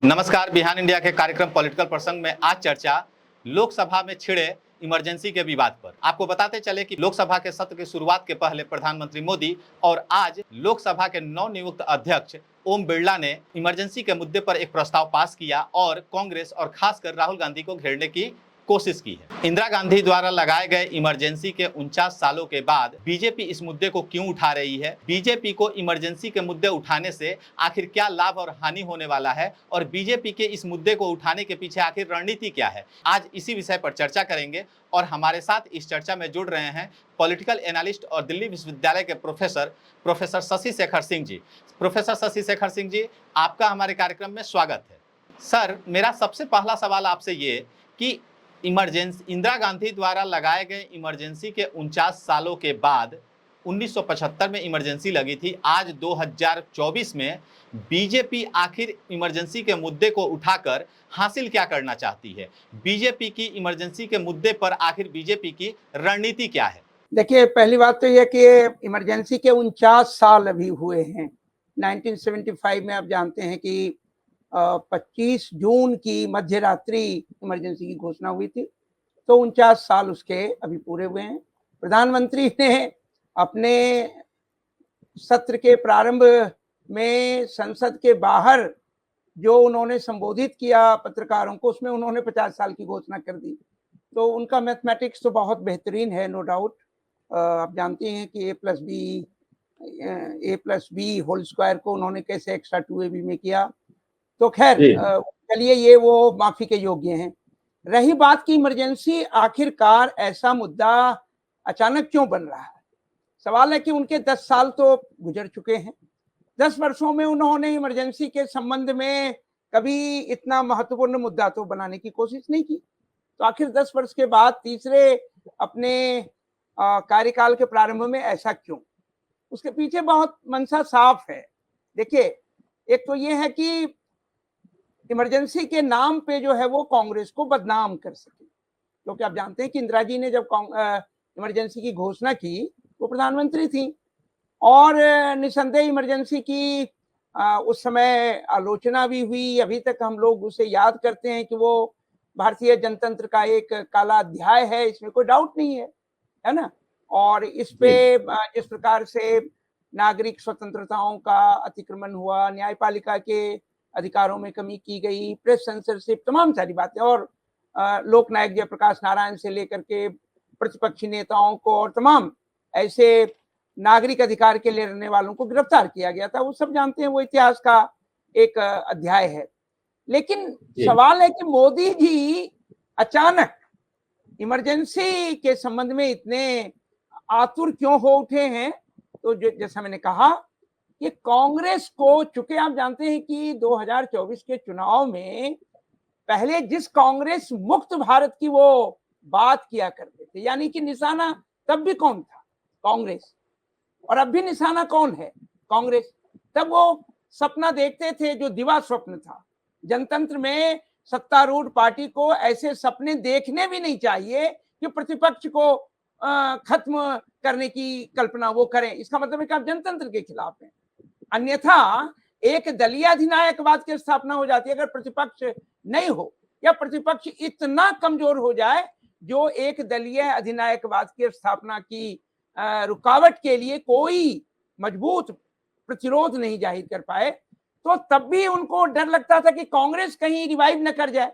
नमस्कार। बिहान इंडिया के कार्यक्रम पॉलिटिकल प्रसंग में आज चर्चा लोकसभा में छिड़े इमरजेंसी के विवाद पर। आपको बताते चले कि लोकसभा के सत्र की शुरुआत के पहले प्रधानमंत्री मोदी और आज लोकसभा के नवनियुक्त अध्यक्ष ओम बिरला ने इमरजेंसी के मुद्दे पर एक प्रस्ताव पास किया और कांग्रेस और खासकर राहुल गांधी को घेरने की कोशिश की है। इंदिरा गांधी द्वारा लगाए गए इमरजेंसी के 49 सालों के बाद बीजेपी इस मुद्दे को क्यों उठा रही है, बीजेपी को इमरजेंसी के मुद्दे उठाने से आखिर क्या लाभ और हानि होने वाला है और बीजेपी के इस मुद्दे को उठाने के पीछे आखिर रणनीति क्या है, आज इसी विषय पर चर्चा करेंगे। और हमारे साथ इस चर्चा में जुड़ रहे हैं पॉलिटिकल एनालिस्ट और दिल्ली विश्वविद्यालय के प्रोफेसर शशि शेखर सिंह जी। प्रोफेसर शशि शेखर सिंह जी, आपका हमारे कार्यक्रम में स्वागत है। सर, मेरा सबसे पहला सवाल आपसे ये कि इंदिरा गांधी द्वारा लगाए गए इमरजेंसी के 49 सालों के बाद 1975 में इमरजेंसी लगी थी। आज 2024 में बीजेपी आखिर इमरजेंसी के मुद्दे को उठाकर हासिल क्या करना चाहती है? बीजेपी की इमरजेंसी के मुद्दे पर आखिर बीजेपी की रणनीति क्या है? देखिए, पहली बात तो यह कि इमरजेंसी के 49 साल अभी हुए हैं। 1975 में आप जानते हैं कि 25 जून की मध्य रात्रि इमरजेंसी की घोषणा हुई थी, तो 49 साल उसके अभी पूरे हुए हैं। प्रधानमंत्री ने अपने सत्र के प्रारंभ में संसद के बाहर जो उन्होंने संबोधित किया पत्रकारों को, उसमें उन्होंने 50 साल की घोषणा कर दी। तो उनका मैथमेटिक्स तो बहुत बेहतरीन है, नो डाउट। आप जानते हैं कि a+b होल स्क्वायर को उन्होंने कैसे एक्स्ट्रा 2ab में किया। तो खैर, चलिए, ये वो माफी के योग्य हैं। रही बात की इमरजेंसी आखिरकार ऐसा मुद्दा अचानक क्यों बन रहा है, सवाल है कि उनके 10 साल तो गुजर चुके हैं। 10 वर्षों में उन्होंने इमरजेंसी के संबंध में कभी इतना महत्वपूर्ण मुद्दा तो बनाने की कोशिश नहीं की। तो आखिर 10 वर्ष के बाद तीसरे अपने कार्यकाल के प्रारंभ में ऐसा क्यों? उसके पीछे बहुत मंशा साफ है। देखिए, एक तो ये है कि इमरजेंसी के नाम पे जो है वो कांग्रेस को बदनाम कर सके, क्योंकि आप जानते हैं कि इंदिरा जी ने जब इमरजेंसी की घोषणा की, वो प्रधानमंत्री थी और निसंदेह इमरजेंसी की उस समय आलोचना भी हुई। अभी तक हम लोग उसे याद करते हैं कि वो भारतीय जनतंत्र का एक काला अध्याय है, इसमें कोई डाउट नहीं है ना। और इस पे जिस प्रकार से नागरिक स्वतंत्रताओं का अतिक्रमण हुआ, न्यायपालिका के अधिकारों में कमी की गई, प्रेस सेंसरशिप, तमाम सारी बातें, और लोकनायक जयप्रकाश नारायण से लेकर के प्रतिपक्षी नेताओं को और तमाम ऐसे नागरिक अधिकार के लिए लड़ने वालों को गिरफ्तार किया गया था, वो सब जानते हैं, वो इतिहास का एक अध्याय है। लेकिन सवाल है कि मोदी जी अचानक इमरजेंसी के संबंध में इतने आतुर क्यों हो उठे हैं? तो जैसा मैंने कहा कि कांग्रेस को, चूंकि आप जानते हैं कि 2024 के चुनाव में पहले जिस कांग्रेस मुक्त भारत की वो बात किया करते थे, यानी कि निशाना तब भी कौन था? कांग्रेस। और अब भी निशाना कौन है? कांग्रेस। तब वो सपना देखते थे जो दिवा स्वप्न था। जनतंत्र में सत्तारूढ़ पार्टी को ऐसे सपने देखने भी नहीं चाहिए कि प्रतिपक्ष को खत्म करने की कल्पना वो करें। इसका मतलब है कि आप जनतंत्र के खिलाफ हैं। अन्यथा एक दलीय अधिनायकवाद की स्थापना हो जाती है अगर प्रतिपक्ष नहीं हो, या प्रतिपक्ष इतना कमजोर हो जाए जो एक दलीय अधिनायकवाद की स्थापना की रुकावट के लिए कोई मजबूत प्रतिरोध नहीं जाहिर कर पाए, तो तब भी उनको डर लगता था कि कांग्रेस कहीं रिवाइव न कर जाए।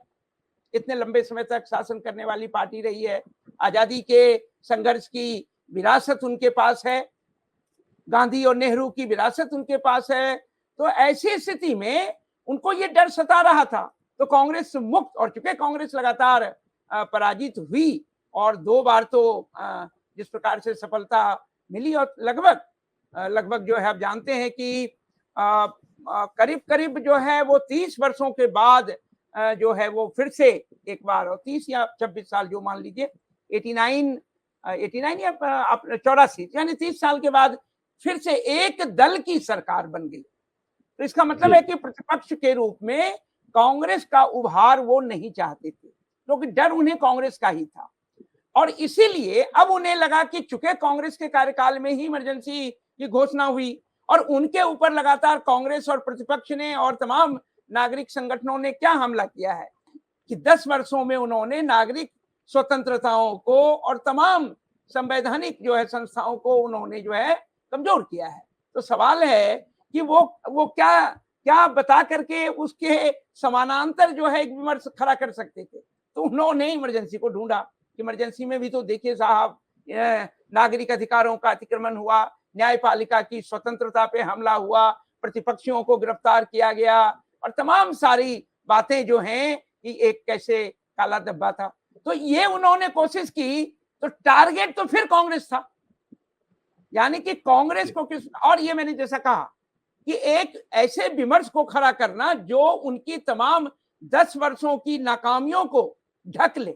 इतने लंबे समय तक शासन करने वाली पार्टी रही है, आजादी के संघर्ष की विरासत उनके पास है, गांधी और नेहरू की विरासत उनके पास है। तो ऐसी स्थिति में उनको ये डर सता रहा था। तो कांग्रेस मुक्त, और चूंकि कांग्रेस लगातार पराजित हुई और 2 बार तो जिस प्रकार से सफलता मिली, और लगभग जो है आप जानते हैं कि करीब करीब जो है वो 30 वर्षों के बाद जो है वो फिर से एक बार, और 30 या 26 साल जो मान लीजिए, 89 या 84, यानी 30 साल के बाद फिर से एक दल की सरकार बन गई। तो इसका मतलब है कि प्रतिपक्ष के रूप में कांग्रेस का उभार वो नहीं चाहते थे, क्योंकि डर उन्हें कांग्रेस का ही था। और इसीलिए अब उन्हें लगा कि चूंकि कांग्रेस के कार्यकाल में ही इमरजेंसी की घोषणा हुई और उनके ऊपर लगातार कांग्रेस और प्रतिपक्ष ने और तमाम नागरिक संगठनों ने क्या हमला किया है कि 10 वर्षों में उन्होंने नागरिक स्वतंत्रताओं को और तमाम संवैधानिक जो है संस्थाओं को उन्होंने जो है कमजोर किया है। तो सवाल है कि वो क्या क्या बता करके उसके समानांतर जो है एक विमर्श खड़ा कर सकते थे। तो उन्होंने इमरजेंसी को ढूंढा। इमरजेंसी में भी तो देखिए साहब, नागरिक अधिकारों का अतिक्रमण हुआ, न्यायपालिका की स्वतंत्रता पे हमला हुआ, प्रतिपक्षियों को गिरफ्तार किया गया और तमाम सारी बातें जो हैं कि एक कैसे काला धब्बा था। तो ये उन्होंने कोशिश की, तो टारगेट तो फिर कांग्रेस था। यानी कि कांग्रेस को किस, और ये मैंने जैसा कहा कि एक ऐसे विमर्श को खड़ा करना जो उनकी तमाम 10 वर्षों की नाकामियों को ढक ले।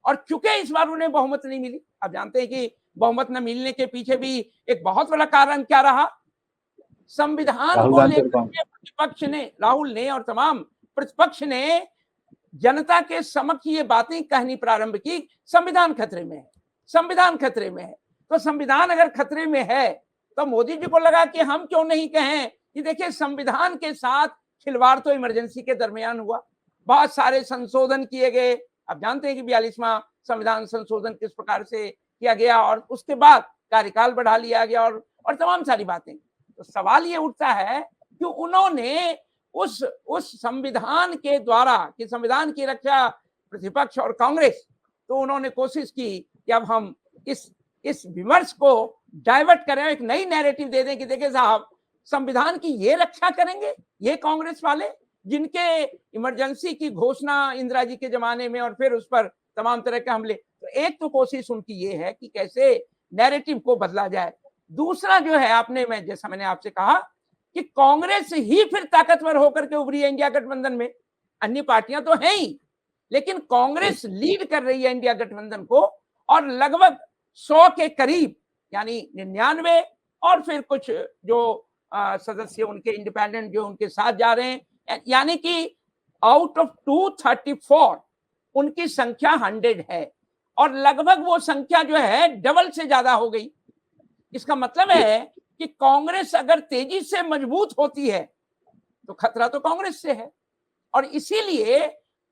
और चूंकि इस बार उन्हें बहुमत नहीं मिली, आप जानते हैं कि बहुमत न मिलने के पीछे भी एक बहुत बड़ा कारण क्या रहा, संविधान को लेकर प्रतिपक्ष ने, राहुल ने और तमाम प्रतिपक्ष ने जनता के समक्ष ये बातें कहनी प्रारंभ की, संविधान खतरे में है, संविधान खतरे में है। तो संविधान अगर खतरे में है तो मोदी जी को लगा कि हम क्यों नहीं कहें कि देखिए संविधान के साथ खिलवाड़ तो इमरजेंसी के दरमियान हुआ, बहुत सारे संशोधन किए गए। आप जानते हैं कि 42वां संविधान संशोधन किस प्रकार से किया गया और उसके बाद कार्यकाल बढ़ा लिया गया और तमाम सारी बातें। तो सवाल ये उठता है कि उन्होंने उस संविधान के द्वारा, कि संविधान की रक्षा प्रतिपक्ष और कांग्रेस, तो उन्होंने कोशिश की कि अब हम इस विमर्श को डाइवर्ट करें, एक नई नैरेटिव दे दें कि देखिए साहब, संविधान की ये रक्षा करेंगे ये कांग्रेस वाले, जिनके इमरजेंसी की घोषणा इंदिरा जी के जमाने में और फिर उस पर तमाम तरह के हमले। तो एक तो कोशिश उनकी ये है कि कैसे नैरेटिव को बदला जाए। दूसरा जो है, मैं जैसा मैंने आपसे कहा कि कांग्रेस ही फिर ताकतवर होकर के उभरी है इंडिया गठबंधन में। अन्य पार्टियां तो हैं ही, लेकिन कांग्रेस लीड कर रही है इंडिया गठबंधन को और लगभग 100 के करीब, यानी 99 और फिर कुछ जो सदस्य उनके इंडिपेंडेंट जो उनके साथ जा रहे हैं, यानी कि आउट ऑफ 234 उनकी संख्या 100 है और लगभग वो संख्या जो है डबल से ज्यादा हो गई। इसका मतलब है कि कांग्रेस अगर तेजी से मजबूत होती है तो खतरा तो कांग्रेस से है और इसीलिए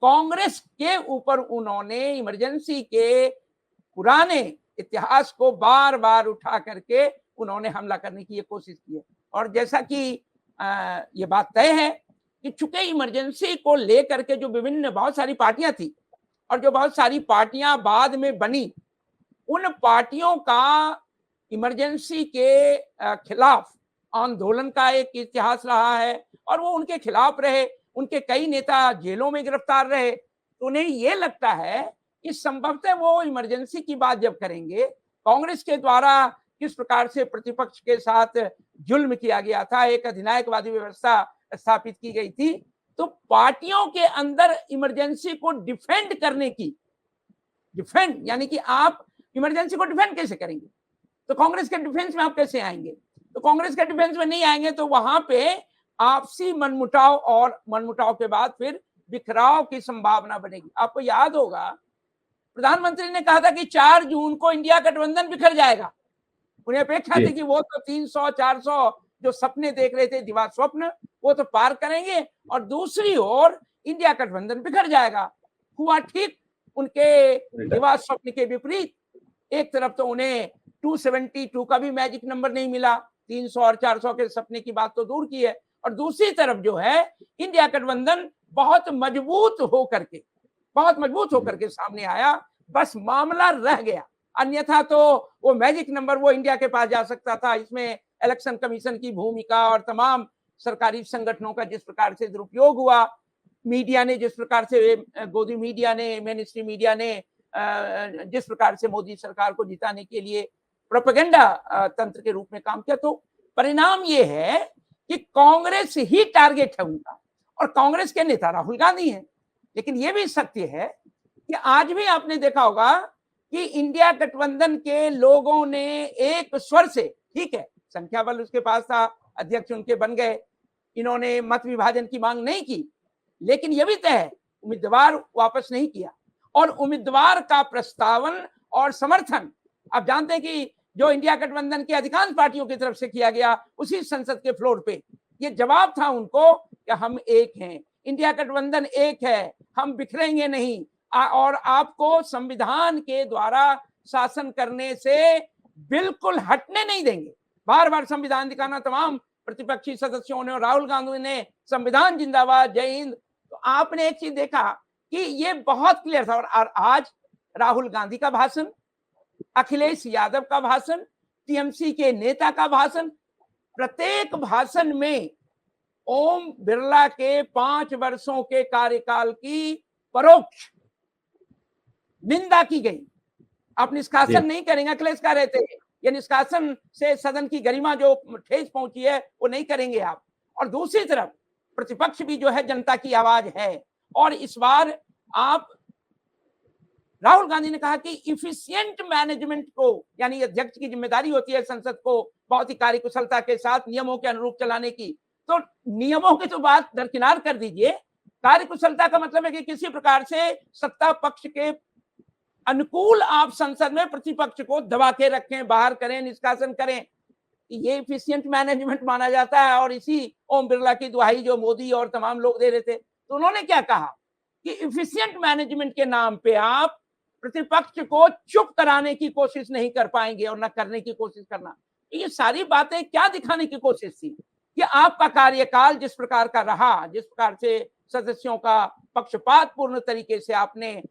कांग्रेस के ऊपर उन्होंने इमरजेंसी के पुराने इतिहास को बार बार उठा करके उन्होंने हमला करने की ये कोशिश की है। और जैसा कि ये बात तय है कि चूंकि इमरजेंसी को लेकर के जो विभिन्न बहुत सारी पार्टियां थी और जो बहुत सारी पार्टियां बाद में बनी, उन पार्टियों का इमरजेंसी के खिलाफ आंदोलन का एक इतिहास रहा है और वो उनके खिलाफ रहे, उनके कई नेता जेलों में गिरफ्तार रहे। तो उन्हें ये लगता है कि संभवतः वो इमरजेंसी की बात जब करेंगे, कांग्रेस के द्वारा किस प्रकार से प्रतिपक्ष के साथ जुल्म किया गया था, एक अधिनायकवादी व्यवस्था स्थापित की गई थी, तो पार्टियों के अंदर इमरजेंसी को डिफेंड करने की, डिफेंड यानी कि आप इमरजेंसी को डिफेंड कैसे करेंगे, तो कांग्रेस के डिफेंस में आप कैसे आएंगे, तो कांग्रेस के डिफेंस में नहीं आएंगे तो वहां पे आपसी मनमुटाव और मनमुटाव के बाद फिर बिखराव की संभावना बनेगी। आपको याद होगा प्रधानमंत्री ने कहा था कि 4 जून को इंडिया गठबंधन बिखर जाएगा। उन्हें अपेक्षा थी कि वो तो 300-400 जो सपने देख रहे थे, दिवा स्वप्न, वो तो पार करेंगे और दूसरी ओर इंडिया गठबंधन बिखर जाएगा। हुआ ठीक उनके दिवा स्वप्न के विपरीत। एक तरफ तो उन्हें 272 का भी मैजिक नंबर नहीं मिला, 300 और 400 के सपने की बात तो दूर की है, और दूसरी तरफ जो है इंडिया गठबंधन बहुत मजबूत होकर के सामने आया। बस मामला रह गया, अन्यथा तो वो मैजिक नंबर वो इंडिया के पास जा सकता था। इसमें इलेक्शन कमीशन की भूमिका और तमाम सरकारी संगठनों का जिस प्रकार से दुरुपयोग हुआ, मीडिया ने जिस प्रकार से, गोदी मीडिया ने, मेन स्ट्रीम मीडिया ने जिस प्रकार से मोदी सरकार को जिताने के लिए प्रोपेगेंडा तंत्र के रूप में काम किया, तो परिणाम ये है कि कांग्रेस ही टारगेट है उनका और कांग्रेस के नेता राहुल गांधी हैं। लेकिन ये भी सत्य है कि आज भी आपने देखा होगा कि इंडिया गठबंधन के लोगों ने एक स्वर से, ठीक है संख्या बल उसके पास था, अध्यक्ष उनके बन गए, इन्होंने मत विभाजन की मांग नहीं की, लेकिन यह भी तय है उम्मीदवार वापस नहीं किया और उम्मीदवार का प्रस्तावन और समर्थन आप जानते हैं कि जो इंडिया गठबंधन की अधिकांश पार्टियों की तरफ से किया गया, उसी संसद के फ्लोर पे ये जवाब था उनको कि हम एक हैं, इंडिया गठबंधन एक है, हम बिखरेंगे नहीं, और आपको संविधान के द्वारा शासन करने से बिल्कुल हटने नहीं देंगे। बार बार संविधान दिखाना तमाम प्रतिपक्षी सदस्यों ने और राहुल गांधी ने संविधान जिंदाबाद, जय हिंद। तो आपने एक चीज देखा कि ये बहुत क्लियर था। और आज राहुल गांधी का भाषण, अखिलेश यादव का भाषण, टीएमसी के नेता का भाषण, प्रत्येक भाषण में ओम बिरला के 5 वर्षों के कार्यकाल की परोक्ष निंदा की गई। आप निष्कासन नहीं करेंगे, अखिलेश कह रहे थे, ये निष्कासन से सदन की गरिमा जो ठेस पहुंची है वो नहीं करेंगे आप। और दूसरी तरफ प्रतिपक्ष भी जो है जनता की आवाज है। और इस बार आप, राहुल गांधी ने कहा कि इफिशिएंट मैनेजमेंट को, यानी अध्यक्ष की जिम्मेदारी होती है संसद को बहुत ही कार्यकुशलता के साथ नियमों के अनुरूप चलाने की। तो नियमों की तो बात दरकिनार कर दीजिए, कार्यकुशलता का मतलब है कि किसी प्रकार से सत्ता पक्ष के अनुकूल आप संसद में प्रतिपक्ष को दबा के रखें, बाहर करें, निष्कासन करें, ये इफिशिएंट मैनेजमेंट माना जाता है। और इसी ओम बिरला की दुहाई जो मोदी और तमाम लोग दे रहे थे, तो उन्होंने क्या कहा कि इफिशिएंट मैनेजमेंट के नाम पे आप प्रतिपक्ष को चुप कराने की कोशिश नहीं कर पाएंगे और न करने की कोशिश करना। ये सारी बातें क्या दिखाने की कोशिश थी कि आपका कार्यकाल जिस प्रकार का रहा, जिस प्रकार से सदस्यों का पक्षपात पूर्ण तरीके से आपने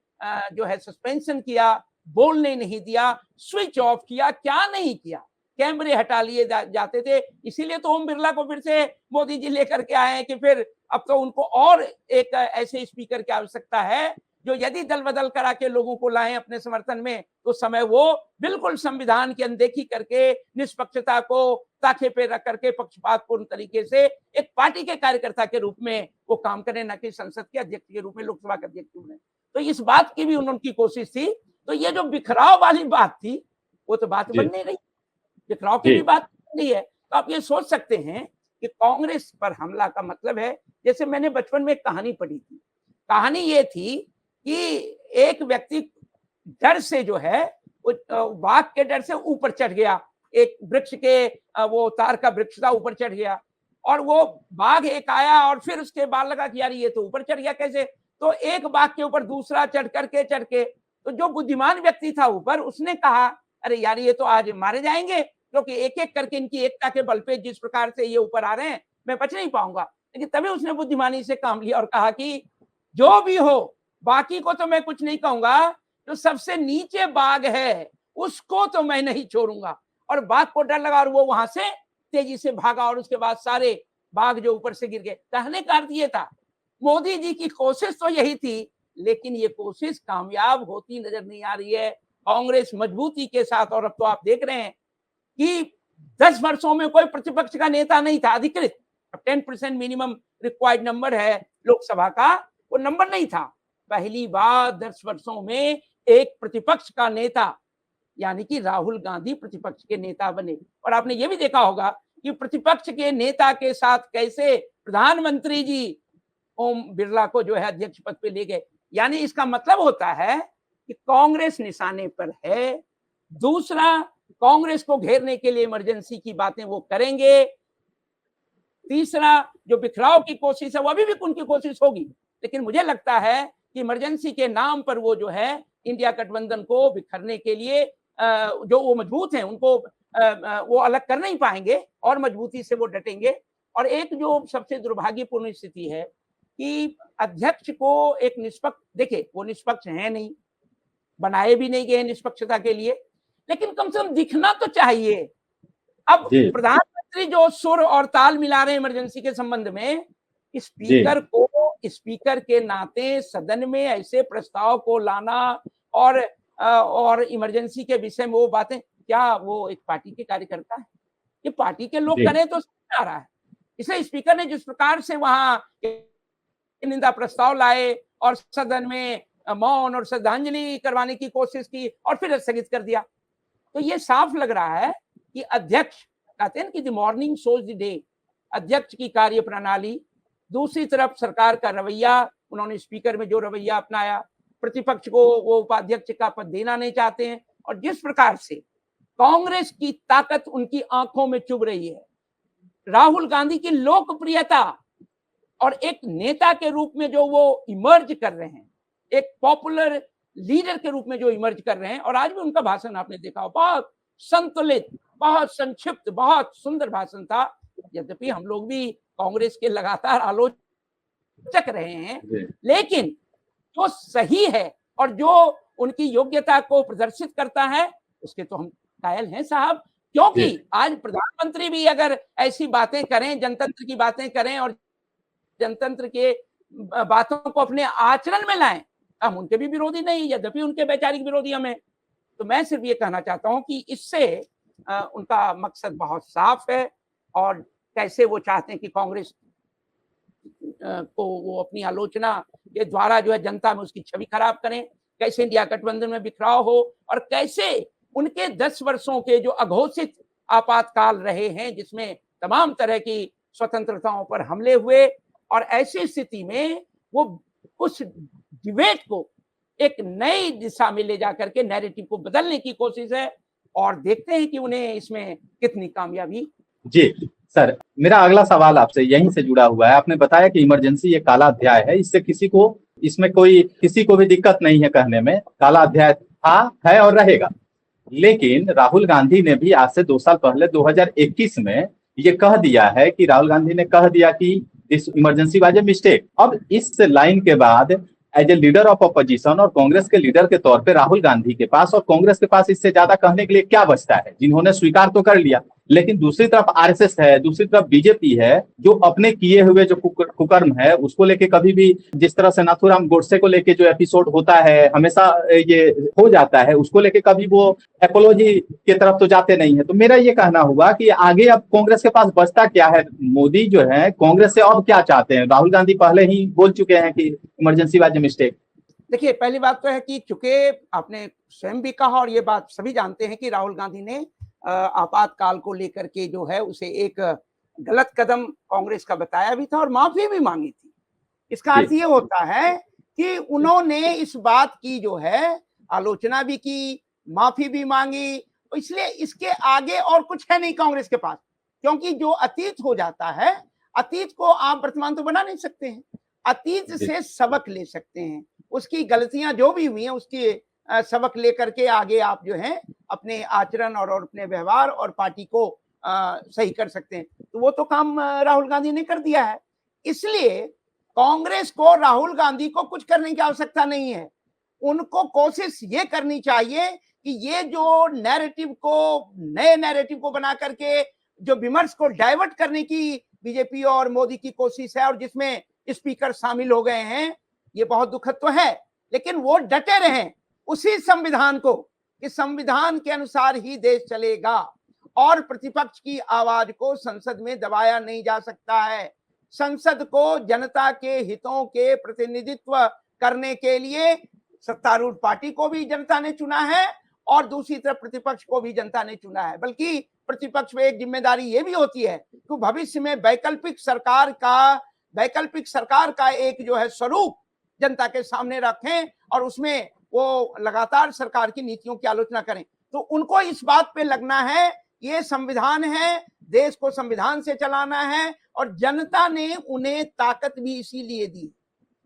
जो है सस्पेंशन किया, बोलने नहीं दिया, स्विच ऑफ किया, क्या नहीं किया, कैमरे हटा लिए जाते थे। इसीलिए तो ओम बिरला को फिर से मोदी जी लेकर के आए हैं कि फिर अब तो उनको और एक ऐसे स्पीकर की आवश्यकता है जो यदि दल बदल करा के लोगों को लाएं अपने समर्थन में, तो समय वो बिल्कुल संविधान की अनदेखी करके निष्पक्षता को ताखे पे रख करके पक्षपात पूर्ण तरीके से एक पार्टी के कार्यकर्ता के रूप में वो काम करें, न कि संसद के अध्यक्ष के रूप में, लोकसभा के अध्यक्ष के रूप में। तो इस बात की भी उनकी कोशिश थी। तो ये जो बिखराव वाली बात थी वो तो बात बन नहीं रही, बिखराव की भी बात नहीं है। तो आप ये सोच सकते हैं कि कांग्रेस पर हमला का मतलब है, जैसे मैंने बचपन में एक कहानी पढ़ी थी, कहानी ये थी कि एक व्यक्ति डर से जो है बाघ के डर से ऊपर चढ़ गया, एक वृक्ष के वो तार का वृक्ष था, ऊपर चढ़ गया, और वो बाघ एक आया और फिर उसके बाद लगा कि यार ये तो ऊपर चढ़ गया कैसे, तो एक बाघ के ऊपर दूसरा चढ़ के तो जो बुद्धिमान व्यक्ति था ऊपर, उसने कहा अरे यार ये तो आज मारे जाएंगे, क्योंकि एक एक करके इनकी एकता के बल पे जिस प्रकार से ये ऊपर आ रहे हैं मैं बच नहीं पाऊंगा। लेकिन तभी उसने बुद्धिमानी से काम लिया और कहा कि जो भी हो, बाकी को तो मैं कुछ नहीं कहूंगा, जो सबसे नीचे बाघ है उसको तो मैं नहीं छोड़ूंगा। और बाघ को डर लगा और वो वहां से तेजी से भागा और उसके बाद सारे बाघ जो ऊपर से गिर गए। कहने का अर्थ ये था, मोदी जी की कोशिश तो यही थी, लेकिन ये कोशिश कामयाब होती नजर नहीं आ रही है। कांग्रेस मजबूती के साथ, और अब तो आप देख रहे हैं कि 10 वर्षों में कोई प्रतिपक्ष का नेता नहीं था अधिकृत। 10% मिनिमम रिक्वायर्ड नंबर है लोकसभा का, वो नंबर नहीं था। पहली बार 10 वर्षों में एक प्रतिपक्ष का नेता यानी कि राहुल गांधी प्रतिपक्ष के नेता बने। और आपने ये भी देखा होगा कि प्रतिपक्ष के नेता के साथ कैसे प्रधानमंत्री जी ओम बिरला को जो है अध्यक्ष पद पे ले गए। यानी इसका मतलब होता है कि कांग्रेस निशाने पर है। दूसरा, कांग्रेस को घेरने के लिए इमरजेंसी की बातें वो करेंगे। तीसरा, जो बिखराव की कोशिश है वो अभी भी उनकी कोशिश होगी, लेकिन मुझे लगता है कि इमरजेंसी के नाम पर वो जो है इंडिया गठबंधन को बिखरने के लिए जो वो मजबूत हैं उनको वो अलग कर नहीं पाएंगे और मजबूती से वो डटेंगे। और एक जो सबसे दुर्भाग्यपूर्ण स्थिति है कि अध्यक्ष को एक निष्पक्ष, देखिए वो निष्पक्ष है नहीं, बनाए भी नहीं गए निष्पक्षता के लिए, लेकिन कम से कम दिखना तो चाहिए। अब प्रधानमंत्री जो सुर और ताल मिला रहे हैं इमरजेंसी के संबंध में, स्पीकर को स्पीकर के नाते सदन में ऐसे प्रस्ताव को लाना और इमरजेंसी के विषय में वो बातें, क्या वो एक पार्टी के कार्यकर्ता है? ये पार्टी के लोग करें तो समझ आ रहा है। इसलिए स्पीकर ने जिस प्रकार से वहां निंदा प्रस्ताव लाए और सदन में मौन और श्रद्धांजलि करवाने की कोशिश की और फिर स्थगित कर दिया, तो ये साफ लग रहा है कि अध्यक्ष, कहते हैं कि the morning shows the day, अध्यक्ष की कार्य प्रणाली, दूसरी तरफ सरकार का रवैया, उन्होंने स्पीकर में जो रवैया अपनाया, प्रतिपक्ष को वो उपाध्यक्ष का पद देना नहीं चाहते हैं, और जिस प्रकार से कांग्रेस की ताकत उनकी आंखों में चुभ रही है, राहुल गांधी की लोकप्रियता और एक नेता के रूप में जो वो इमर्ज कर रहे हैं, एक पॉपुलर लीडर के रूप में जो इमर्ज कर रहे हैं। और आज भी उनका भाषण आपने देखा, बहुत संतुलित, बहुत संक्षिप्त, बहुत सुंदर भाषण था। यद्यपि हम लोग भी कांग्रेस के लगातार आलोचक रहे हैं, लेकिन जो सही है और जो उनकी योग्यता को प्रदर्शित करता है उसके तो हम कायल हैं साहब। क्योंकि आज प्रधानमंत्री भी अगर ऐसी बातें करें, जनतंत्र की बातें करें और जनतंत्र के बातों को अपने आचरण में लाएं, हम उनके भी विरोधी नहीं, यद्यपि उनके वैचारिक विरोधी हमें। तो मैं सिर्फ ये कहना चाहता हूं कि इससे उनका मकसद बहुत साफ है और कैसे वो चाहते हैं कि कांग्रेस को वो अपनी आलोचना के द्वारा जो है जनता में उसकी छवि खराब करें, कैसे इंडिया गठबंधन में बिखराव हो और कैसे उनके 10 वर्षों के जो अघोषित आपातकाल रहे हैं जिसमें तमाम तरह की स्वतंत्रताओं पर हमले हुए, और ऐसी स्थिति में वो उस डिबेट को एक नई दिशा में ले जाकर के नैरेटिव को बदलने की कोशिश है और देखते हैं कि उन्हें इसमें कितनी कामयाबी। जी सर, मेरा अगला सवाल आपसे यहीं से जुड़ा हुआ है। आपने बताया कि इमरजेंसी ये काला अध्याय है, इससे इसमें कोई किसी को भी दिक्कत नहीं है कहने में, काला अध्याय था, है और रहेगा। लेकिन राहुल गांधी ने भी आज से 2 साल पहले 2021 में ये कह दिया है कि राहुल गांधी ने कह दिया कि this emergency was a mistake. अब इस लाइन के बाद as a leader of opposition और कांग्रेस के लीडर के तौर पे राहुल गांधी के पास और कांग्रेस के पास इससे ज्यादा कहने के लिए क्या बचता है, जिन्होंने स्वीकार तो कर लिया। लेकिन दूसरी तरफ आरएसएस है, दूसरी तरफ बीजेपी है, जो अपने किए हुए जो कुकर्म है उसको लेके कभी भी, जिस तरह से नाथूराम गोडसे को लेके जो एपिसोड होता है हमेशा ये हो जाता है, उसको लेके कभी वो एपोलॉजी की तरफ तो जाते नहीं है। तो मेरा ये कहना हुआ कि आगे अब कांग्रेस के पास बचता क्या है? मोदी जो है कांग्रेस से अब क्या चाहते हैं? राहुल गांधी पहले ही बोल चुके हैं कि इमरजेंसी वाज ए मिस्टेक। देखिए, पहली बात तो है कि चूंकि आपने स्वयं भी कहा और ये बात सभी जानते हैं कि राहुल गांधी ने आपातकाल को लेकर के जो है उसे एक गलत कदम कांग्रेस का बताया भी था और माफी भी मांगी थी। इसका अर्थ ये होता है कि उन्होंने इस बात की जो है आलोचना भी की, माफी भी मांगी। इसलिए इसके आगे और कुछ है नहीं कांग्रेस के पास, क्योंकि जो अतीत हो जाता है, अतीत को आप वर्तमान तो बना नहीं सकते हैं, अतीत से सबक ले सकते हैं, उसकी गलतियां जो भी हुई हैं उसकी सबक लेकर के आगे आप जो है अपने आचरण और अपने व्यवहार और पार्टी को सही कर सकते हैं। तो वो तो काम राहुल गांधी ने कर दिया है। इसलिए कांग्रेस को राहुल गांधी को कुछ करने की आवश्यकता नहीं है। उनको कोशिश ये करनी चाहिए कि ये जो नैरेटिव को, नए नैरेटिव को बना करके जो विमर्श को डाइवर्ट करने की बीजेपी और मोदी की कोशिश है और जिसमें स्पीकर शामिल हो गए हैं, ये बहुत दुखद तो है, लेकिन वो डटे रहें उसी संविधान को कि संविधान के अनुसार ही देश चलेगा और प्रतिपक्ष की आवाज को संसद में दबाया नहीं जा सकता है। संसद को जनता के हितों के प्रतिनिधित्व करने के लिए सत्तारूढ़ पार्टी को भी जनता ने चुना है और दूसरी तरफ प्रतिपक्ष को भी जनता ने चुना है। बल्कि प्रतिपक्ष में एक जिम्मेदारी ये भी होती है कि भविष्य में वैकल्पिक सरकार का एक जो है स्वरूप जनता के सामने रखें और उसमें वो लगातार सरकार की नीतियों की आलोचना करें। तो उनको इस बात पे लगना है, ये संविधान है, देश को संविधान से चलाना है और जनता ने उन्हें ताकत भी इसीलिए दी।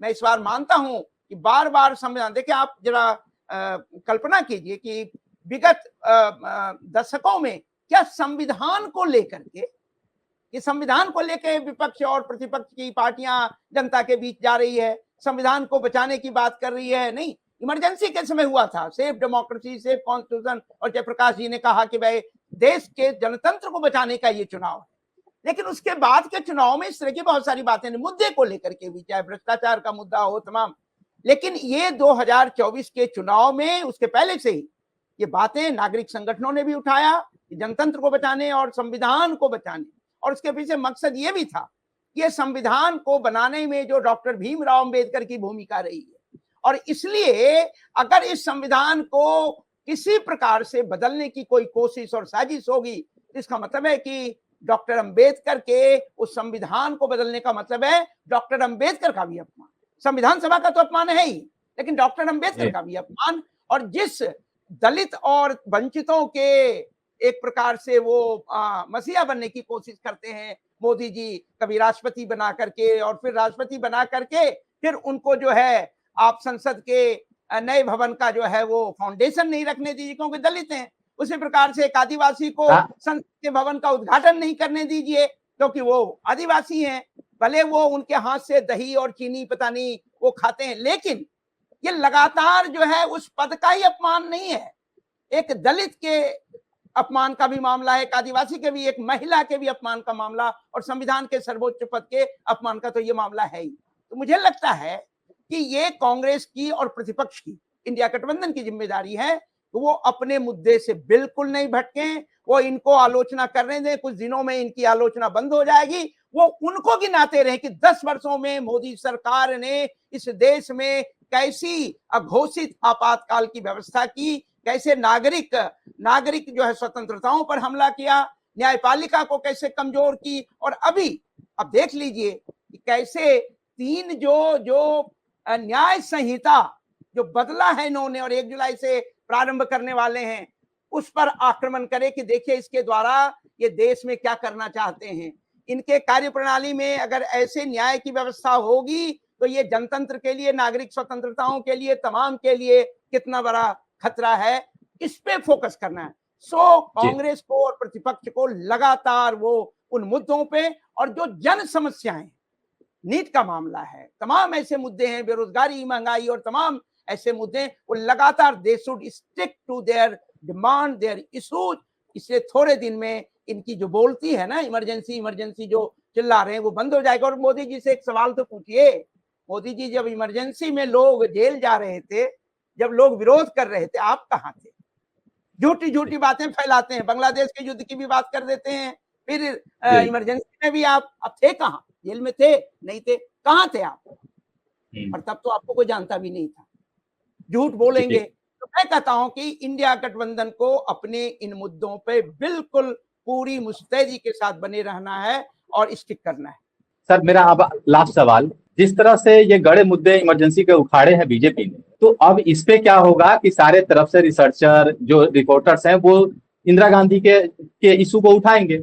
मैं इस बार मानता हूं कि बार बार संविधान, देखिए आप जरा कल्पना कीजिए कि विगत दशकों में क्या संविधान को लेकर के, ये संविधान को लेकर विपक्ष और प्रतिपक्ष की पार्टियां जनता के बीच जा रही है, संविधान को बचाने की बात कर रही है। नहीं, इमरजेंसी के समय हुआ था, सेफ डेमोक्रेसी, सेफ कॉन्स्टिट्यूशन, और जयप्रकाश जी ने कहा कि भाई देश के जनतंत्र को बचाने का ये चुनाव है। लेकिन उसके बाद के चुनाव में इस तरह की बहुत सारी बातें, मुद्दे को लेकर के भी, चाहे भ्रष्टाचार का मुद्दा हो, तमाम। लेकिन ये 2024 के चुनाव में, उसके पहले से ही ये बातें नागरिक संगठनों ने भी उठाया कि जनतंत्र को बचाने और संविधान को बचाने, और उसके पीछे मकसद ये भी था कि संविधान को बनाने में जो डॉक्टर भीमराव अंबेडकर की भूमिका रही है, और इसलिए अगर इस संविधान को किसी प्रकार से बदलने की कोई कोशिश और साजिश होगी, इसका मतलब है कि डॉक्टर अंबेडकर के उस संविधान को बदलने का मतलब है डॉक्टर अंबेडकर का भी अपमान। संविधान सभा का तो अपमान है ही, लेकिन डॉक्टर अंबेडकर का भी अपमान। और जिस दलित और वंचितों के एक प्रकार से वो मसीहा बनने की कोशिश करते हैं मोदी जी, कभी राष्ट्रपति बना करके और फिर राष्ट्रपति बना करके फिर उनको जो है आप संसद के नए भवन का जो है वो फाउंडेशन नहीं रखने दीजिए क्योंकि दलित हैं। उसी प्रकार से एक आदिवासी को संसद के भवन का उद्घाटन नहीं करने दीजिए क्योंकि वो आदिवासी हैं, भले वो उनके हाथ से दही और चीनी पता नहीं वो खाते हैं, लेकिन ये लगातार जो है उस पद का ही अपमान नहीं है, एक दलित के अपमान का भी मामला है, एक आदिवासी के भी, एक महिला के भी अपमान का मामला और संविधान के सर्वोच्च पद के अपमान का तो ये मामला है ही। तो मुझे लगता है कि ये कांग्रेस की और प्रतिपक्ष की, इंडिया गठबंधन की जिम्मेदारी है तो वो अपने मुद्दे से बिल्कुल नहीं भटकें, वो इनको आलोचना करने दें, कुछ दिनों में इनकी आलोचना बंद हो जाएगी, वो उनको गिनाते रहे कि 10 वर्षों में मोदी सरकार ने इस देश में कैसी अघोषित आपातकाल की व्यवस्था की, कैसे नागरिक जो है स्वतंत्रताओं पर हमला किया, न्यायपालिका को कैसे कमजोर की, और अभी अब देख लीजिए कि कैसे 3 जो न्याय संहिता जो बदला है इन्होंने और 1 जुलाई से प्रारंभ करने वाले हैं उस पर आक्रमण करे कि देखिए इसके द्वारा ये देश में क्या करना चाहते हैं। इनके कार्यप्रणाली में अगर ऐसे न्याय की व्यवस्था होगी तो ये जनतंत्र के लिए, नागरिक स्वतंत्रताओं के लिए, तमाम के लिए कितना बड़ा खतरा है, इस पे फोकस करना है। सो कांग्रेस को और प्रतिपक्ष को लगातार वो उन मुद्दों पे, और जो जन समस्याएं, नीट का मामला है, तमाम ऐसे मुद्दे हैं, बेरोजगारी, महंगाई और तमाम ऐसे मुद्दे, वो लगातार they should stick to their demand, their issues. इसलिए थोड़े दिन में इनकी जो बोलती है ना इमरजेंसी जो चिल्ला रहे हैं वो बंद हो जाएगा। और मोदी जी से एक सवाल तो पूछिए, मोदी जी जब इमरजेंसी में लोग जेल जा रहे थे, जब लोग विरोध कर रहे थे, आप कहाँ थे? झूठी बातें फैलाते हैं, बांग्लादेश के युद्ध की भी बात कर देते हैं, फिर इमरजेंसी में भी आप थे कहाँ? जेल में थे? नहीं थे। कहाँ थे आप? और तब तो आपको कोई जानता भी नहीं था। झूठ बोलेंगे। तो मैं कहता हूं कि इंडिया गठबंधन को अपने इन मुद्दों पे बिल्कुल पूरी मुस्तैदी के साथ बने रहना है और स्टिक करना है। सर मेरा अब लास्ट सवाल, जिस तरह से ये गड़े मुद्दे इमरजेंसी के उखाड़े हैं बीजेपी ने, तो अब इस पे क्या होगा कि सारे तरफ से रिसर्चर जो रिपोर्टर्स हैं वो इंदिरा गांधी के इशू को उठाएंगे,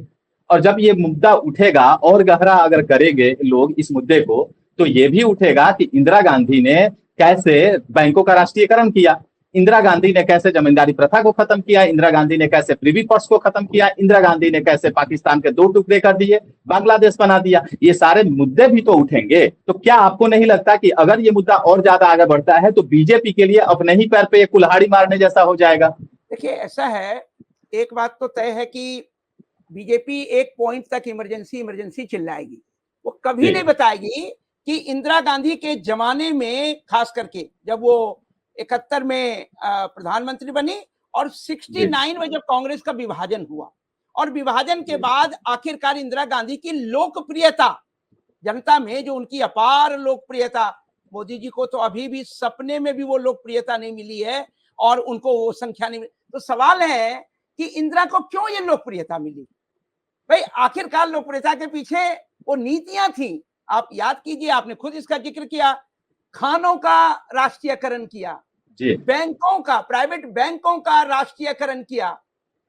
और जब ये मुद्दा उठेगा और गहरा अगर करेंगे लोग इस मुद्दे को, तो ये भी उठेगा कि इंदिरा गांधी ने कैसे बैंकों का राष्ट्रीयकरण किया, इंदिरा गांधी ने कैसे जमींदारी प्रथा को खत्म किया, इंदिरा गांधी ने कैसे प्रिवी पर्स को खत्म किया, इंदिरा गांधी ने कैसे पाकिस्तान के 2 टुकड़े कर दिए, बांग्लादेश बना दिया। ये सारे मुद्दे भी तो उठेंगे। तो क्या आपको नहीं लगता कि अगर ये मुद्दा और ज्यादा आगे बढ़ता है तो बीजेपी के लिए अपने ही पैर पे कुल्हाड़ी मारने जैसा हो जाएगा? देखिए ऐसा है, एक बात तो तय है कि बीजेपी एक पॉइंट तक इमरजेंसी चिल्लाएगी, वो कभी नहीं बताएगी कि इंदिरा गांधी के जमाने में, खास करके जब वो 71 में प्रधानमंत्री बनी और 69 में जब कांग्रेस का विभाजन हुआ, और विभाजन के बाद आखिरकार इंदिरा गांधी की लोकप्रियता जनता में, जो उनकी अपार लोकप्रियता, मोदी जी को तो अभी भी सपने में भी वो लोकप्रियता नहीं मिली है और उनको वो संख्या नहीं मिली। तो सवाल है कि इंदिरा को क्यों ये लोकप्रियता मिली? भाई आखिरकार लोकप्रियता के पीछे वो नीतियां थी। आप याद कीजिए, आपने खुद इसका जिक्र किया, खानों का राष्ट्रीयकरण किया, बैंकों का, प्राइवेट बैंकों का राष्ट्रीयकरण किया।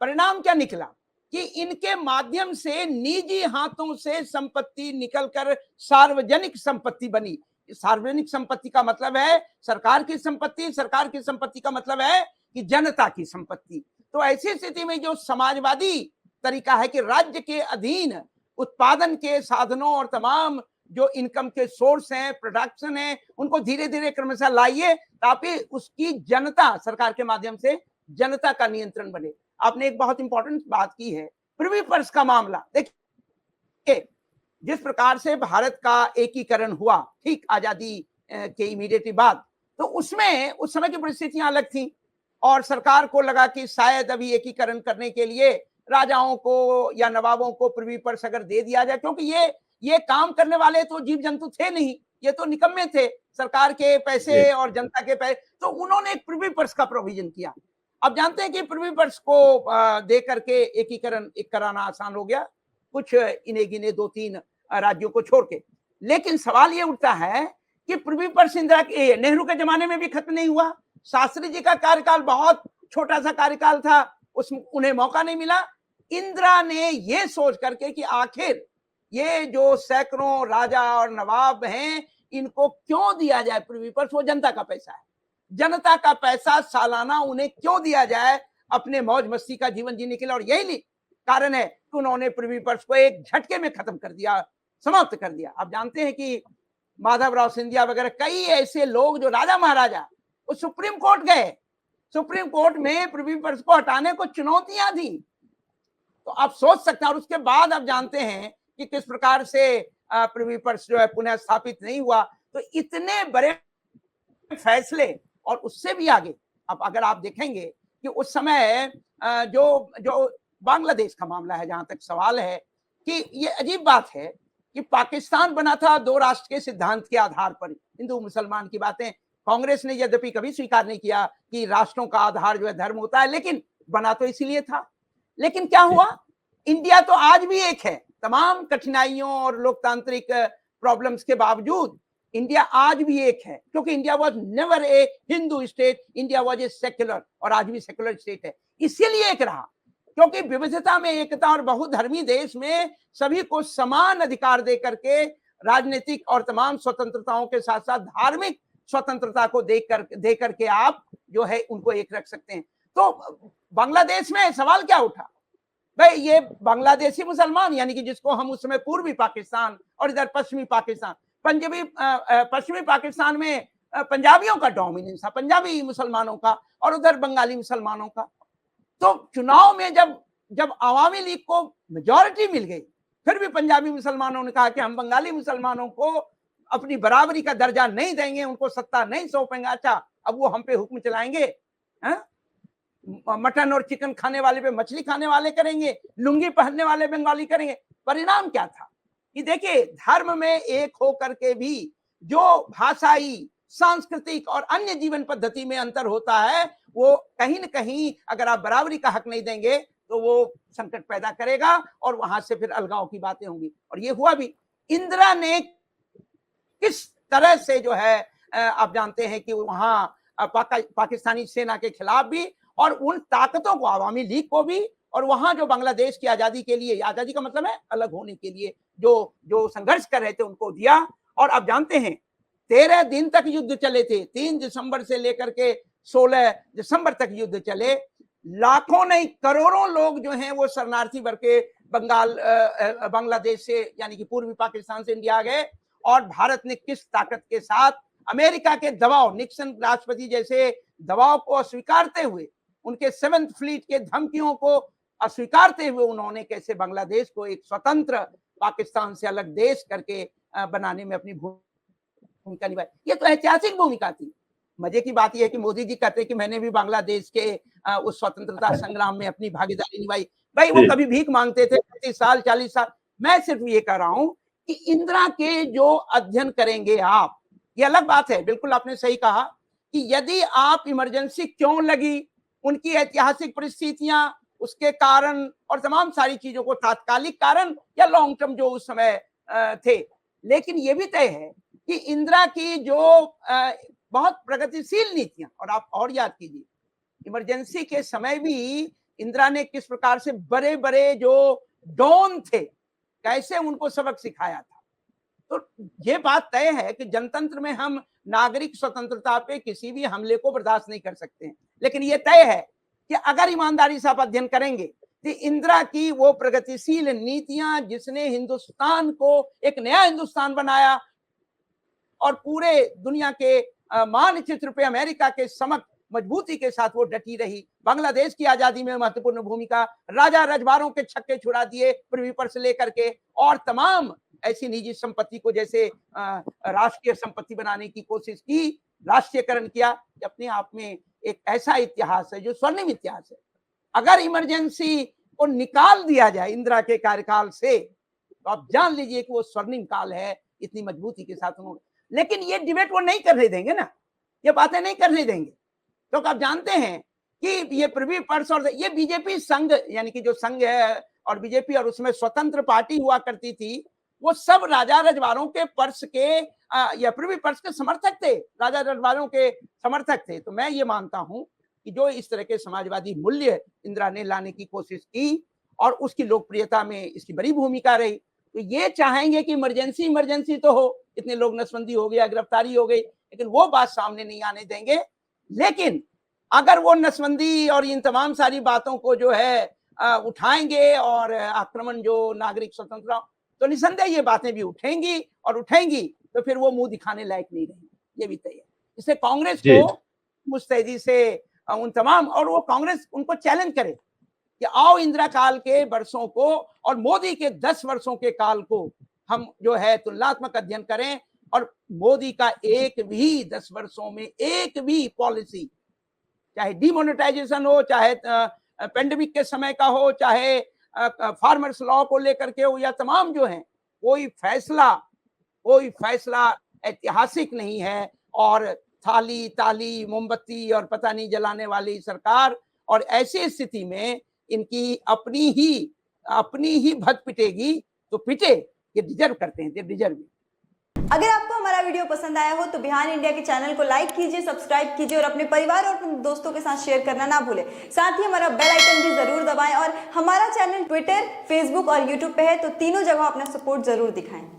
परिणाम क्या निकला कि इनके माध्यम से निजी हाथों से संपत्ति निकलकर सार्वजनिक संपत्ति बनी। सार्वजनिक संपत्ति का मतलब है सरकार की संपत्ति, सरकार की संपत्ति का मतलब है कि जनता की संपत्ति। तो ऐसी स्थिति में जो समाजवादी तरीका है कि राज्य के अधीन उत्पादन के साधनों और तमाम जो इनकम के सोर्स हैं, प्रोडक्शन है, उनको धीरे धीरे क्रमशः लाइए ताकि उसकी जनता, सरकार के माध्यम से जनता का नियंत्रण बने। आपने एक बहुत इंपॉर्टेंट बात की है, प्रिवी पर्स का मामला। देखिए जिस प्रकार से भारत का एकीकरण हुआ ठीक आजादी के इमीडिएटली बाद, तो उसमें उस समय की परिस्थितियां अलग थी और सरकार को लगा कि शायद अभी एकीकरण करने के लिए राजाओं को या नवाबों को प्रिवी पर्स अगर दे दिया जाए, क्योंकि ये काम करने वाले तो जीव जंतु थे नहीं, ये तो निकम्मे थे, सरकार के पैसे और जनता के पैसे, तो उन्होंने एक प्रिवी पर्स का प्रोविजन किया। अब जानते हैं कि प्रिवी पर्स को दे करके एकीकरण कराना आसान हो गया, कुछ इन्हें गिने 2-3 राज्यों को छोड़ के। लेकिन सवाल ये उठता है कि प्रिवी पर्स नेहरू के जमाने में भी खत्म नहीं हुआ। शास्त्री जी का कार्यकाल बहुत छोटा सा कार्यकाल था, उन्हें मौका नहीं मिला। इंदिरा ने ये सोच करके कि आखिर ये जो सैकड़ों राजा और नवाब हैं, इनको क्यों दिया जाए प्रिवी पर्स, वो जनता का पैसा है, जनता का पैसा सालाना उन्हें क्यों दिया जाए अपने मौज मस्ती का जीवन जीने के लिए। और यही कारण है कि उन्होंने प्रिवी पर्स को एक झटके में खत्म कर दिया, समाप्त कर दिया। आप जानते हैं कि माधवराव सिंधिया वगैरह कई ऐसे लोग जो राजा महाराजा, वो सुप्रीम कोर्ट गए, सुप्रीम कोर्ट में प्रिवी पर्स को हटाने को चुनौतियां दी। तो आप सोच सकते हैं, और उसके बाद आप जानते हैं कि किस प्रकार से प्रिवी पर्स जो है पुनः स्थापित नहीं हुआ। तो इतने बड़े फैसले, और उससे भी आगे अब अगर आप देखेंगे कि उस समय जो बांग्लादेश का मामला है, जहां तक सवाल है कि ये अजीब बात है कि पाकिस्तान बना था 2 राष्ट्र के सिद्धांत के आधार पर, हिंदू मुसलमान की बातें कांग्रेस ने यद्यपि कभी स्वीकार नहीं किया कि राष्ट्रों का आधार जो है धर्म होता है, लेकिन बना तो इसीलिए था। लेकिन क्या हुआ, इंडिया तो आज भी एक है, तमाम कठिनाइयों और लोकतांत्रिक प्रॉब्लम्स के बावजूद इंडिया आज भी एक है, क्योंकि India was never a Hindu state, India was a secular, और आज भी सेक्युलर स्टेट है। इसीलिए एक रहा क्योंकि विविधता में एकता, और बहुधर्मी देश में सभी को समान अधिकार दे करके राजनीतिक और तमाम स्वतंत्रताओं के साथ साथ धार्मिक स्वतंत्रता को दे करके आप जो है उनको एक रख सकते हैं। तो बांग्लादेश में सवाल क्या उठा, भाई ये बांग्लादेशी मुसलमान, यानी कि जिसको हम उस समय पूर्वी पाकिस्तान और इधर पश्चिमी पाकिस्तान, पश्चिमी पाकिस्तान में पंजाबियों का डोमिनेंस था, पंजाबी मुसलमानों का, और उधर बंगाली मुसलमानों का। तो चुनाव में जब आवामी लीग को मेजॉरिटी मिल गई, फिर भी पंजाबी मुसलमानों ने कहा कि हम बंगाली मुसलमानों को अपनी बराबरी का दर्जा नहीं देंगे, उनको सत्ता नहीं सौंपेंगे। अच्छा, अब वो हम पे हुक्म चलाएंगे, मटन और चिकन खाने वाले पे मछली खाने वाले करेंगे, लुंगी पहनने वाले बंगाली करेंगे। परिणाम क्या था कि देखिए, धर्म में एक होकर के भी जो भाषाई, सांस्कृतिक और अन्य जीवन पद्धति में अंतर होता है, वो कहीं न कहीं अगर आप बराबरी का हक नहीं देंगे तो वो संकट पैदा करेगा, और वहां से फिर अलगाव की बातें होंगी। और ये हुआ भी। इंदिरा ने किस तरह से जो है आप जानते हैं कि वहां पाकिस्तानी सेना के खिलाफ भी, और उन ताकतों को, आवामी लीग को भी, और वहां जो बांग्लादेश की आजादी के लिए, आजादी का मतलब है अलग होने के लिए जो संघर्ष कर रहे थे, उनको दिया। और आप जानते हैं 13 दिन तक युद्ध चले थे, 3 दिसंबर से लेकर के 16 दिसंबर तक युद्ध चले। लाखों नहीं करोड़ों लोग जो हैं वो शरणार्थी भर के बांग्लादेश से, यानी कि पूर्वी पाकिस्तान से इंडिया आ गए। और भारत ने किस ताकत के साथ अमेरिका के दबाव, निक्सन राष्ट्रपति जैसे दबाव को अस्वीकारते हुए, उनके 7th फ्लीट के धमकियों को अस्वीकारते हुए, उन्होंने कैसे बांग्लादेश को एक स्वतंत्र पाकिस्तान से अलग देश करके बनाने में अपनी भूमिका निभाई। ये तो ऐतिहासिक भूमिका थी। मजे की बात यह है कि मोदी जी कहते हैं कि मैंने भी बांग्लादेश के उस स्वतंत्रता संग्राम में अपनी भागीदारी निभाई। भाई वो कभी भीख मांगते थे 35 साल 40 साल। मैं सिर्फ ये कह रहा हूं कि इंदिरा के जो अध्ययन करेंगे आप, ये अलग बात है, बिल्कुल आपने सही कहा कि यदि आप इमरजेंसी क्यों लगी, उनकी ऐतिहासिक परिस्थितियां, उसके कारण और तमाम सारी चीजों को, तात्कालिक कारण या लॉन्ग टर्म जो उस समय थे, लेकिन ये भी तय है कि इंदिरा की जो बहुत प्रगतिशील नीतियां, और आप और याद कीजिए इमरजेंसी के समय भी इंदिरा ने किस प्रकार से बड़े बड़े जो डॉन थे, कैसे उनको सबक सिखाया था। तो ये बात तय है कि जनतंत्र में हम नागरिक स्वतंत्रता पे किसी भी हमले को बर्दाश्त नहीं कर सकते हैं, लेकिन ये तय है कि अगर ईमानदारी से आप अध्ययन करेंगे तो इंदिरा की वो प्रगतिशील नीतियां, जिसने हिंदुस्तान को एक नया हिंदुस्तान बनाया और पूरे दुनिया के मानचित्र पे अमेरिका के समक्ष मजबूती के साथ वो डटी रही, बांग्लादेश की आजादी में महत्वपूर्ण भूमिका, राजा रजवाड़ों के छक्के छुड़ा दिए पृथ्वी पर से लेकर के, और तमाम ऐसी निजी संपत्ति को जैसे राष्ट्रीय संपत्ति बनाने की कोशिश की, राष्ट्रीयकरण किया। अपने आप में एक ऐसा इतिहास है जो स्वर्णिम इतिहास है। अगर इमरजेंसी को निकाल दिया जाए इंदिरा के कार्यकाल से, तो आप जान लीजिए कि वो स्वर्णिम काल है, इतनी मजबूती के साथ उन्होंने। लेकिन ये डिबेट वो नहीं करने देंगे ना, ये बातें नहीं करने देंगे, तो आप जानते हैं कि ये प्रिवी पर्स और ये बीजेपी संघ, यानी कि जो संघ है और बीजेपी और उसमें स्वतंत्र पार्टी हुआ करती थी, वो सब राजा रजवाड़ों के पर्स के या प्रिवी पर्स के समर्थक थे, राजा रजवाड़ों के समर्थक थे। तो मैं ये मानता हूं कि जो इस तरह के समाजवादी मूल्य इंदिरा ने लाने की कोशिश की और उसकी लोकप्रियता में इसकी बड़ी भूमिका रही। तो ये चाहेंगे कि इमरजेंसी तो हो, इतने लोग नसबंदी हो गया, गिरफ्तारी हो गई, लेकिन वो बात सामने नहीं आने देंगे। लेकिन अगर वो नसबंदी और इन तमाम सारी बातों को जो है उठाएंगे और आक्रमण जो नागरिक स्वतंत्रता, तो निसंदेह ये बातें भी उठेंगी और उठेंगी तो फिर वो मुंह दिखाने लायक नहीं रहेंगी, ये भी तय है। इससे कांग्रेस को मुस्तैदी से उन तमाम, और वो कांग्रेस उनको चैलेंज करे कि आओ इंदिरा काल के वर्षों को और मोदी के 10 वर्षों के काल को हम जो है तुलनात्मक अध्ययन करें, और मोदी का एक भी 10 वर्षों में एक भी पॉलिसी, चाहे डिमोनेटाइजेशन हो, चाहे पेंडेमिक के समय का हो, चाहे फार्मर्स लॉ को लेकर के हो, या तमाम जो है, कोई फैसला ऐतिहासिक नहीं है। और थाली ताली मोमबत्ती और पता नहीं जलाने वाली सरकार, और ऐसी स्थिति में इनकी अपनी ही भद पिटेगी, तो पिटे, ये डिजर्व करते हैं, ये डिजर्व। अगर आपको हमारा वीडियो पसंद आया हो तो बिहान इंडिया के चैनल को लाइक कीजिए, सब्सक्राइब कीजिए और अपने परिवार और अपने दोस्तों के साथ शेयर करना ना भूलें। साथ ही हमारा बेल आइकन भी जरूर दबाएं और हमारा चैनल ट्विटर, फेसबुक और यूट्यूब पे है, तो तीनों जगह अपना सपोर्ट जरूर दिखाएं।